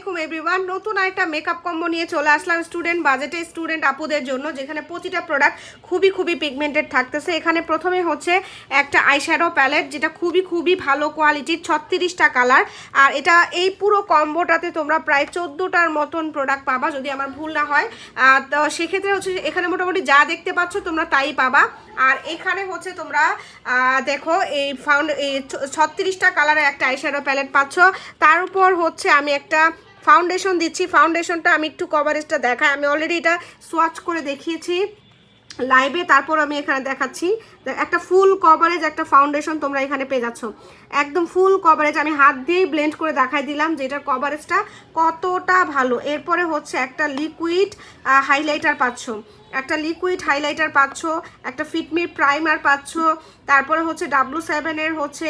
আলাইকুম এভরিওয়ান, নতুন আরেকটা মেকআপ কম্বো নিয়ে চলে আসলাম স্টুডেন্ট বাজেটে স্টুডেন্ট আপুদের জন্য, যেখানে প্রতিটা প্রোডাক্ট খুবই পিগমেন্টেড থাকতেছে। এখানে প্রথমে হচ্ছে একটা আইশ্যাডো প্যালেট, যেটা খুবই ভালো কোয়ালিটির, 36টা কালার। আর এটা এই পুরো কম্বোটাতে তোমরা প্রায় 14টার মতন প্রোডাক্ট পাবা, যদি আমার ভুল না হয়। তো সেক্ষেত্রে হচ্ছে এখানে মোটামুটি যা দেখতে পাচ্ছ তোমরা তাই পাবা। আর এখানে হচ্ছে তোমরা দেখো এই 36টা কালারের একটা আইশ্যাডো প্যালেট পাচ্ছ। তার উপর হচ্ছে আমি একটা ফাউন্ডেশন দিচ্ছি। ফাউন্ডেশনটা আমি একটু কভারেজটা দেখাই, আমি অলরেডি এটা সোয়াচ করে দেখিয়েছি লাইভে, তারপর আমি এখানে দেখাচ্ছি। একটা ফুল কভারেজ একটা ফাউন্ডেশন তোমরা এখানে পেয়ে যাচ্ছ, একদম ফুল কভারেজ। আমি হাত দিয়েই ব্লেন্ড করে দেখাই দিলাম যে এটার কভারেজটা কতটা ভালো। এরপরে হচ্ছে একটা লিকুইড হাইলাইটার পাচ্ছ, একটা লিকুইড হাইলাইটার পাচ্ছ, একটা ফিটমি প্রাইমার পাচ্ছ, তারপরে হচ্ছে W7 এর হচ্ছে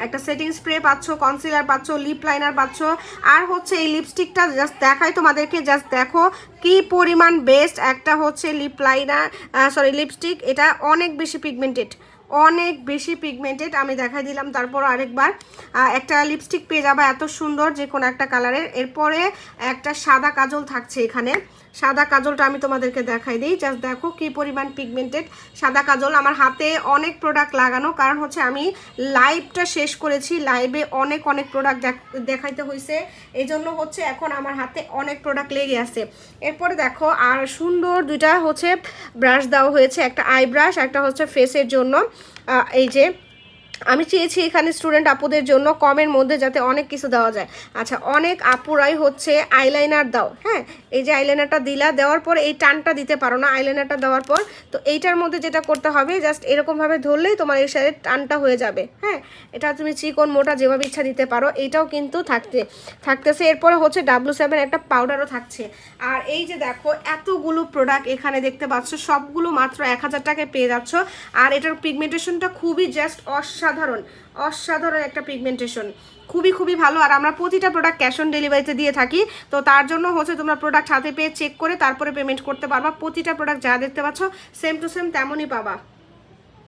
একটা সেটিং স্প্রে পাচ্ছ, কনসিলার পাচ্ছ, লিপ লাইনার পাচ্ছ। আর হচ্ছে এই লিপস্টিকটা জাস্ট দেখাই তোমাদেরকে, জাস্ট দেখো কি পরিমাণ বেস্ট একটা হচ্ছে লিপ লাইনার, সরি লিপস্টিক। এটা অনেক বেশি পিগমেন্টেড, আমি দেখাই দিলাম। তারপর আরেকবার একটা লিপস্টিক পেয়ে যাবে এত সুন্দর যে কোনো একটা কালারের। এরপরে একটা সাদা কাজল থাকছে এখানে, সাদা কাজলটা আমি তোমাদেরকে দেখাই দিই, জাস্ট দেখো কি পরিমাণ পিগমেন্টেড সাদা কাজল। আমার হাতে অনেক প্রোডাক্ট লাগানো, কারণ হচ্ছে আমি লাইভটা শেষ করেছি, লাইভে অনেক প্রোডাক্ট দেখাইতে হয়েছে, এই জন্য হচ্ছে এখন আমার হাতে অনেক প্রোডাক্ট লেগে আছে। এরপরে দেখো আর সুন্দর দুইটা হচ্ছে ব্রাশ দেওয়া হয়েছে, একটা আই ব্রাশ, একটা হচ্ছে ফেসের জন্য। এই যে আমি চেয়েছি এখানে স্টুডেন্ট আপুদের জন্য কমের মধ্যে যাতে অনেক কিছু দেওয়া যায়। আচ্ছা, অনেক আপুরাই হচ্ছে আইলাইনার দাও, হ্যাঁ এই যে আইলাইনারটা দেওয়ার পর এই টানটা দিতে পারো না, আইলাইনারটা দেওয়ার পর তো এইটার মধ্যে যেটা করতে হবে জাস্ট এরকমভাবে ধরলেই তোমার এর সাথে টানটা হয়ে যাবে। হ্যাঁ, এটা তুমি চিকন মোটা যেভাবে ইচ্ছা দিতে পারো, এইটাও কিন্তু থাকতেছে। এরপরে হচ্ছে W7 একটা পাউডারও থাকছে। আর এই যে দেখো এতগুলো প্রোডাক্ট এখানে দেখতে পাচ্ছ, সবগুলো মাত্র 1000 টাকায় পেয়ে যাচ্ছ। আর এটার পিগমেন্টেশনটা খুবই জাস্ট অসাধারণ একটা পিগমেন্টেশন, খুবই ভালো। আর আমরা প্রতিটা প্রোডাক্ট ক্যাশ অন ডেলিভারিতে দিয়ে থাকি, তো তার জন্য হচ্ছে তোমরা প্রোডাক্ট হাতে পেয়ে চেক করে তারপরে পেমেন্ট করতে পারবা। প্রতিটা প্রোডাক্ট যা দেখতে পাচ্ছ সেম টু সেম তেমনই পাবা।